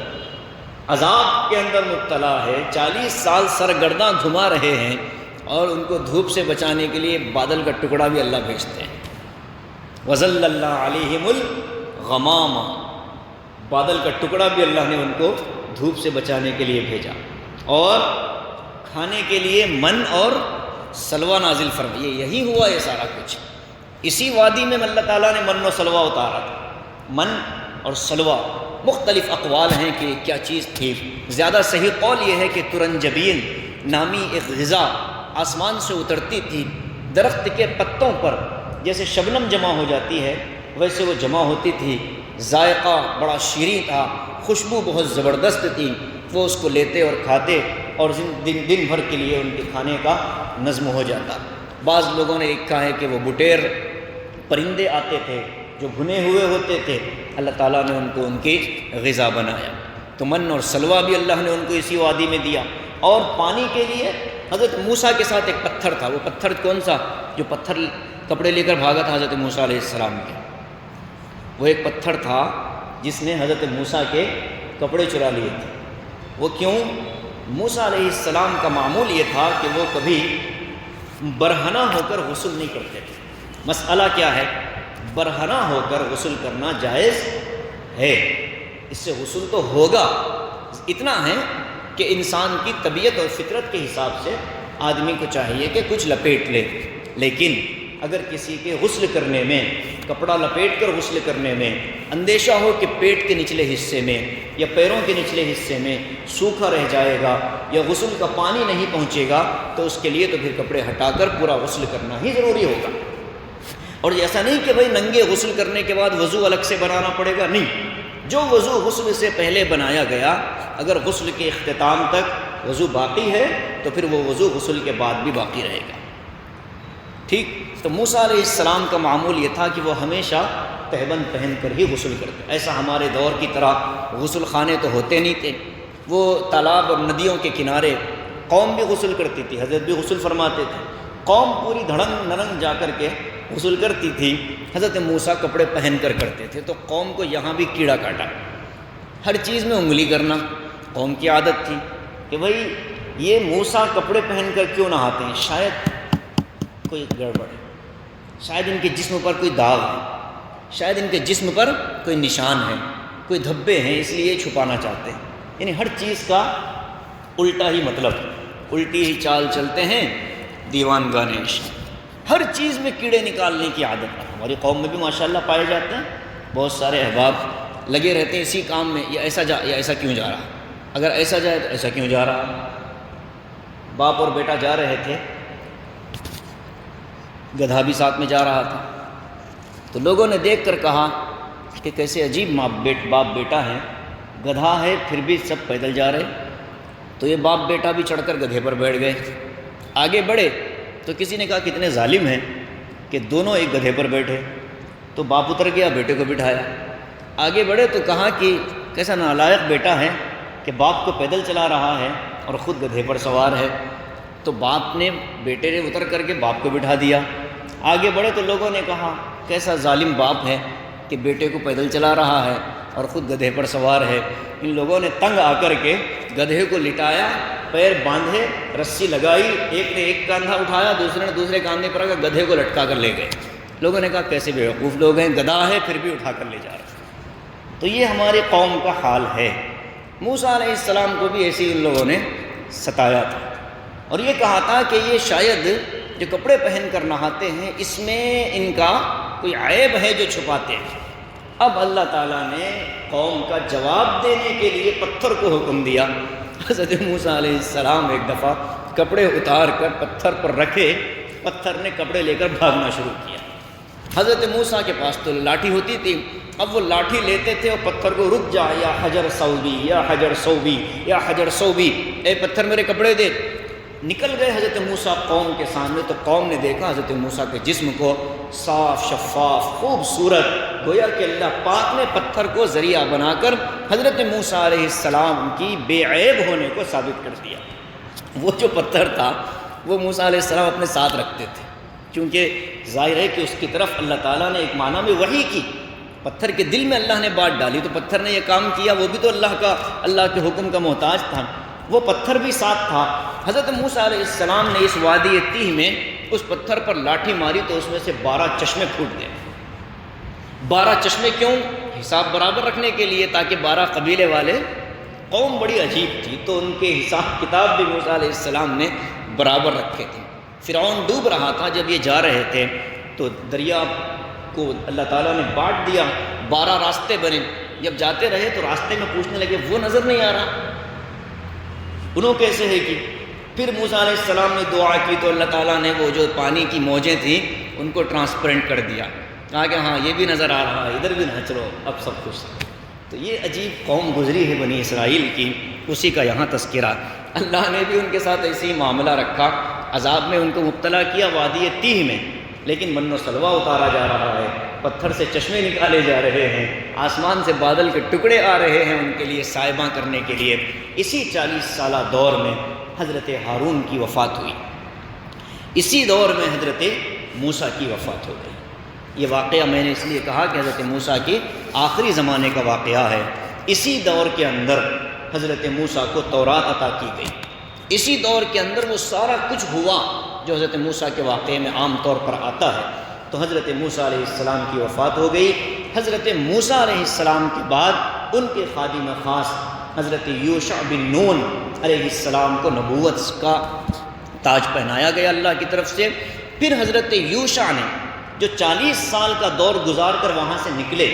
عذاب کے اندر مبتلا ہے، 40 سال سرگرداں گھما رہے ہیں، اور ان کو دھوپ سے بچانے کے لیے بادل کا ٹکڑا بھی اللہ بھیجتے ہیں۔ وَظَلَّلْنَا عَلَيْهِمُ الْغَمَامَ، بادل کا ٹکڑا بھی اللہ نے ان کو دھوپ سے بچانے کے لیے بھیجا، اور کھانے کے لیے من اور سلوہ نازل فرمائے۔ یہی ہوا یہ سارا کچھ، اسی وادی میں اللہ تعالیٰ نے من و سلوہ اتارا تھا۔ من اور سلوہ مختلف اقوال ہیں کہ کیا چیز تھی، زیادہ صحیح قول یہ ہے کہ ترنجبین نامی ایک غذا آسمان سے اترتی تھی، درخت کے پتوں پر جیسے شبنم جمع ہو جاتی ہے ویسے وہ جمع ہوتی تھی، ذائقہ بڑا شیریں تھا، خوشبو بہت زبردست تھی، وہ اس کو لیتے اور کھاتے، اور دن بھر کے لیے ان کے کھانے کا نظم ہو جاتا۔ بعض لوگوں نے لکھا ہے کہ وہ بٹیر پرندے آتے تھے جو بھنے ہوئے ہوتے تھے، اللہ تعالیٰ نے ان کو ان کی غذا بنایا۔ تو من اور سلوہ بھی اللہ نے ان کو اسی وادی میں دیا۔ اور پانی کے لیے حضرت موسیٰ کے ساتھ ایک پتھر تھا، وہ پتھر کون سا؟ جو پتھر کپڑے لے کر بھاگا تھا حضرت موسیٰ علیہ السلام کے، وہ ایک پتھر تھا جس نے حضرت موسیٰ کے کپڑے چرا لیے تھے۔ وہ کیوں؟ موسیٰ علیہ السلام کا معمول یہ تھا کہ وہ کبھی برہنہ ہو کر غسل نہیں کرتے تھے۔ مسئلہ کیا ہے؟ برہنہ ہو کر غسل کرنا جائز ہے، اس سے غسل تو ہوگا، اتنا ہے کہ انسان کی طبیعت اور فطرت کے حساب سے آدمی کو چاہیے کہ کچھ لپیٹ لے، لیکن اگر کسی کے غسل کرنے میں، کپڑا لپیٹ کر غسل کرنے میں اندیشہ ہو کہ پیٹ کے نچلے حصے میں یا پیروں کے نچلے حصے میں سوکھا رہ جائے گا یا غسل کا پانی نہیں پہنچے گا، تو اس کے لیے تو پھر کپڑے ہٹا کر پورا غسل کرنا ہی ضروری ہوگا۔ اور ایسا نہیں کہ بھئی ننگے غسل کرنے کے بعد وضو الگ سے بنانا پڑے گا، نہیں، جو وضو غسل سے پہلے بنایا گیا اگر غسل کے اختتام تک وضو باقی ہے تو پھر وہ وضو غسل کے بعد بھی باقی رہے گا۔ ٹھیک، تو موسیٰ علیہ السلام کا معمول یہ تھا کہ وہ ہمیشہ تہبند پہن کر ہی غسل کرتے۔ ایسا ہمارے دور کی طرح غسل خانے تو ہوتے نہیں تھے، وہ تالاب اور ندیوں کے کنارے قوم بھی غسل کرتی تھی، حضرت بھی غسل فرماتے تھے، قوم پوری دھڑنگ نرنگ جا کر کے غسل کرتی تھی، حضرت موسیٰ کپڑے پہن کر کرتے تھے۔ تو قوم کو یہاں بھی کیڑا کاٹا، ہر چیز میں انگلی کرنا قوم کی عادت تھی کہ بھئی یہ موسیٰ کپڑے پہن کر کیوں نہاتے ہیں، شاید کوئی گڑبڑ ہے، شاید ان کے جسم پر کوئی داغ ہے، شاید ان کے جسم پر کوئی نشان ہے، کوئی دھبے ہیں، اس لیے چھپانا چاہتے ہیں۔ یعنی ہر چیز کا الٹا ہی مطلب، الٹی ہی چال چلتے ہیں دیوان گانے عشق، ہر چیز میں کیڑے نکالنے کی عادت ہے۔ ہماری قوم میں بھی ماشاءاللہ پائے جاتے ہیں، بہت سارے احباب لگے رہتے ہیں اسی کام میں، یا ایسا کیوں جا رہا، اگر ایسا جائے تو ایسا کیوں جا رہا۔ باپ اور بیٹا جا رہے تھے، گدھا بھی ساتھ میں جا رہا تھا، تو لوگوں نے دیکھ کر کہا کہ کیسے عجیب باپ بیٹا ہے، گدھا ہے پھر بھی سب پیدل جا رہے۔ تو یہ باپ بیٹا بھی چڑھ کر گدھے پر بیٹھ گئے، آگے بڑھے تو کسی نے کہا کتنے ظالم ہیں کہ دونوں ایک گدھے پر بیٹھے، تو باپ اتر گیا، بیٹے کو بٹھایا۔ آگے بڑھے تو کہا کہ کیسا نالائق بیٹا ہے کہ باپ کو پیدل چلا رہا ہے اور خود گدھے پر سوار ہے، تو باپ نے بیٹے نے اتر کر کے باپ کو بٹھا دیا۔ آگے بڑھے تو لوگوں نے کہا کیسا ظالم باپ ہے کہ بیٹے کو پیدل چلا رہا ہے اور خود گدھے پر سوار ہے۔ ان لوگوں نے تنگ آ کر کے گدھے کو لٹایا، پیر باندھے، رسی لگائی، ایک نے ایک کاندھا اٹھایا، دوسرے نے دوسرے کاندھے پر رکھا، گدھے کو لٹکا کر لے گئے۔ لوگوں نے کہا کیسے بیوقوف لوگ ہیں، گدھا ہے پھر بھی اٹھا کر لے جا رہے۔ تو یہ ہماری قوم کا حال ہے۔ موسیٰ علیہ السلام کو بھی ایسے ہی ان لوگوں نے ستایا تھا، اور یہ کہا تھا کہ یہ شاید جو کپڑے پہن کر نہاتے ہیں اس میں ان کا کوئی عیب ہے جو چھپاتے ہیں۔ اب اللہ تعالیٰ نے قوم کا جواب دینے کے لیے پتھر کو حکم دیا۔ حضرت موسیٰ علیہ السلام ایک دفعہ کپڑے اتار کر پتھر پر رکھے، پتھر نے کپڑے لے کر بھاگنا شروع کیا۔ حضرت موسیٰ کے پاس تو لاٹھی ہوتی تھی، اب وہ لاٹھی لیتے تھے اور پتھر کو رک جا، یا حجر صوبی یا حجر صوبی یا حجر صوبی، اے پتھر میرے کپڑے دے۔ نکل گئے حضرت موسیٰ قوم کے سامنے، تو قوم نے دیکھا حضرت موسیٰ کے جسم کو صاف شفاف خوبصورت، گویا کہ اللہ پاک نے پتھر کو ذریعہ بنا کر حضرت موسیٰ علیہ السلام کی بے عیب ہونے کو ثابت کر دیا۔ وہ جو پتھر تھا وہ موسیٰ علیہ السلام اپنے ساتھ رکھتے تھے، چونکہ ظاہر ہے کہ اس کی طرف اللہ تعالیٰ نے ایک معنی میں وحی کی، پتھر کے دل میں اللہ نے بات ڈالی تو پتھر نے یہ کام کیا، وہ بھی تو اللہ کے حکم کا محتاج تھا، وہ پتھر بھی ساتھ تھا۔ حضرت موسیٰ علیہ السلام نے اس وادی تیہ میں اس پتھر پر لاٹھی ماری تو اس میں سے 12 چشمے پھوٹ گئے۔ 12 چشمے کیوں؟ حساب برابر رکھنے کے لیے، تاکہ 12 قبیلے والے، قوم بڑی عجیب تھی تو ان کے حساب کتاب بھی موسیٰ علیہ السلام نے برابر رکھے تھے۔ فرعون ڈوب رہا تھا، جب یہ جا رہے تھے تو دریا کو اللہ تعالیٰ نے بانٹ دیا، 12 راستے بنے، جب جاتے رہے تو راستے میں پوچھنے لگے وہ نظر نہیں آ رہا، انہوں کیسے ہے کہ پھر موسیٰ علیہ السلام نے دعا کی تو اللہ تعالیٰ نے وہ جو پانی کی موجیں تھیں ان کو ٹرانسپیرنٹ کر دیا، کہا کہ ہاں یہ بھی نظر آ رہا ہے، ادھر بھی نہ چلو، اب سب کچھ۔ تو یہ عجیب قوم گزری ہے بنی اسرائیل کی، اسی کا یہاں تذکرہ۔ اللہ نے بھی ان کے ساتھ ایسی معاملہ رکھا، عذاب میں ان کو مبتلا کیا وادی تیہ میں، لیکن من و سلوہ اتارا جا رہا ہے، پتھر سے چشمے نکالے جا رہے ہیں، آسمان سے بادل کے ٹکڑے آ رہے ہیں ان کے لیے سائباں کرنے کے لیے۔ اسی 40 سالہ دور میں حضرت ہارون کی وفات ہوئی، اسی دور میں حضرت موسیٰ کی وفات ہو گئی۔ یہ واقعہ میں نے اس لیے کہا کہ حضرت موسیٰ کی آخری زمانے کا واقعہ ہے۔ اسی دور کے اندر حضرت موسیٰ کو تورات عطا کی گئی، اسی دور کے اندر وہ سارا کچھ ہوا جو حضرت موسیٰ کے واقعے میں عام طور پر آتا ہے۔ تو حضرت موسیٰ علیہ السلام کی وفات ہو گئی۔ حضرت موسیٰ علیہ السلام کے بعد ان کے خادم خاص حضرت یوشع بن نون علیہ السلام کو نبوت کا تاج پہنایا گیا اللہ کی طرف سے۔ پھر حضرت یوشع نے جو 40 سال کا دور گزار کر وہاں سے نکلے،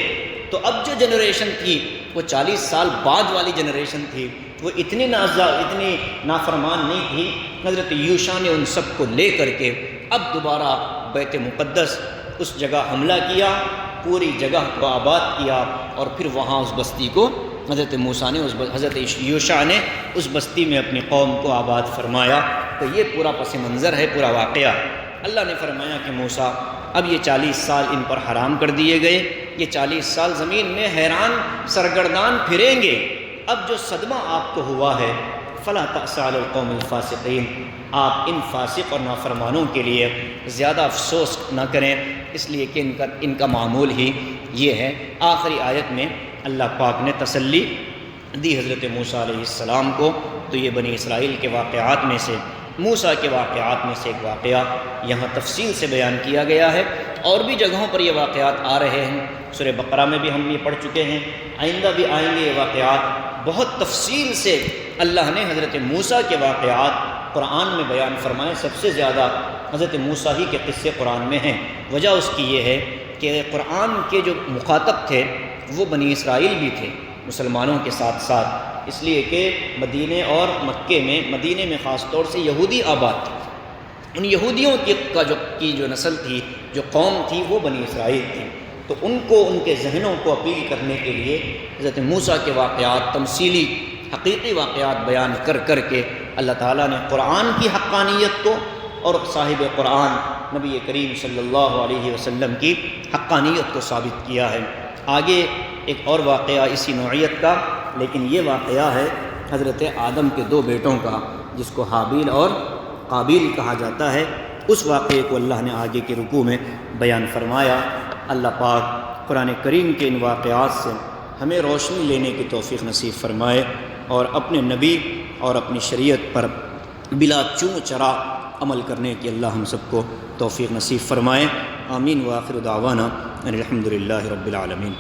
تو اب جو جنریشن تھی وہ 40 سال بعد والی جنریشن تھی، وہ اتنی نافرمان نہیں تھی۔ حضرت یوشع نے ان سب کو لے کر کے اب دوبارہ بیت مقدس اس جگہ حملہ کیا، پوری جگہ کو آباد کیا، اور پھر وہاں اس بستی کو حضرت موسیٰ نے حضرت یوشع نے اس بستی میں اپنی قوم کو آباد فرمایا۔ تو یہ پورا پس منظر ہے، پورا واقعہ۔ اللہ نے فرمایا کہ موسیٰ اب یہ 40 سال ان پر حرام کر دیے گئے، یہ 40 سال زمین میں حیران سرگردان پھریں گے۔ اب جو صدمہ آپ کو ہوا ہے، فلا تأس علی القوم الفاسقین، آپ ان فاسق اور نافرمانوں کے لیے زیادہ افسوس نہ کریں، اس لیے کہ ان کا معمول ہی یہ ہے۔ آخری آیت میں اللہ پاک نے تسلی دی حضرت موسیٰ علیہ السلام کو۔ تو یہ بنی اسرائیل کے واقعات میں سے، موسیٰ کے واقعات میں سے ایک واقعہ یہاں تفصیل سے بیان کیا گیا ہے، اور بھی جگہوں پر یہ واقعات آ رہے ہیں۔ سورہ بقرہ میں بھی ہم یہ پڑھ چکے ہیں، آئندہ بھی آئیں گے یہ واقعات۔ بہت تفصیل سے اللہ نے حضرت موسیٰ کے واقعات قرآن میں بیان فرمائے، سب سے زیادہ حضرت موسیٰ ہی کے قصے قرآن میں ہیں۔ وجہ اس کی یہ ہے کہ قرآن کے جو مخاطب تھے وہ بنی اسرائیل بھی تھے مسلمانوں کے ساتھ ساتھ، اس لیے کہ مدینے اور مکے میں، مدینے میں خاص طور سے یہودی آباد تھے، ان یہودیوں کی جو نسل تھی، جو قوم تھی، وہ بنی اسرائیل تھی۔ تو ان کو، ان کے ذہنوں کو اپیل کرنے کے لیے حضرت موسیٰ کے واقعات، تمثیلی حقیقی واقعات بیان کر کر کے اللہ تعالیٰ نے قرآن کی حقانیت کو اور صاحب قرآن نبی کریم صلی اللہ علیہ وسلم کی حقانیت کو ثابت کیا ہے۔ آگے ایک اور واقعہ اسی نوعیت کا، لیکن یہ واقعہ ہے حضرت آدم کے 2 بیٹوں کا، جس کو حابیل اور قابیل کہا جاتا ہے۔ اس واقعے کو اللہ نے آگے کے رکوع میں بیان فرمایا۔ اللہ پاک قرآن کریم کے ان واقعات سے ہمیں روشنی لینے کی توفیق نصیب فرمائے، اور اپنے نبی اور اپنی شریعت پر بلا چوں چرا عمل کرنے کی اللہ ہم سب کو توفیق نصیب فرمائے۔ آمین۔ وآخر دعوانا ان الحمد للہ رب العالمین۔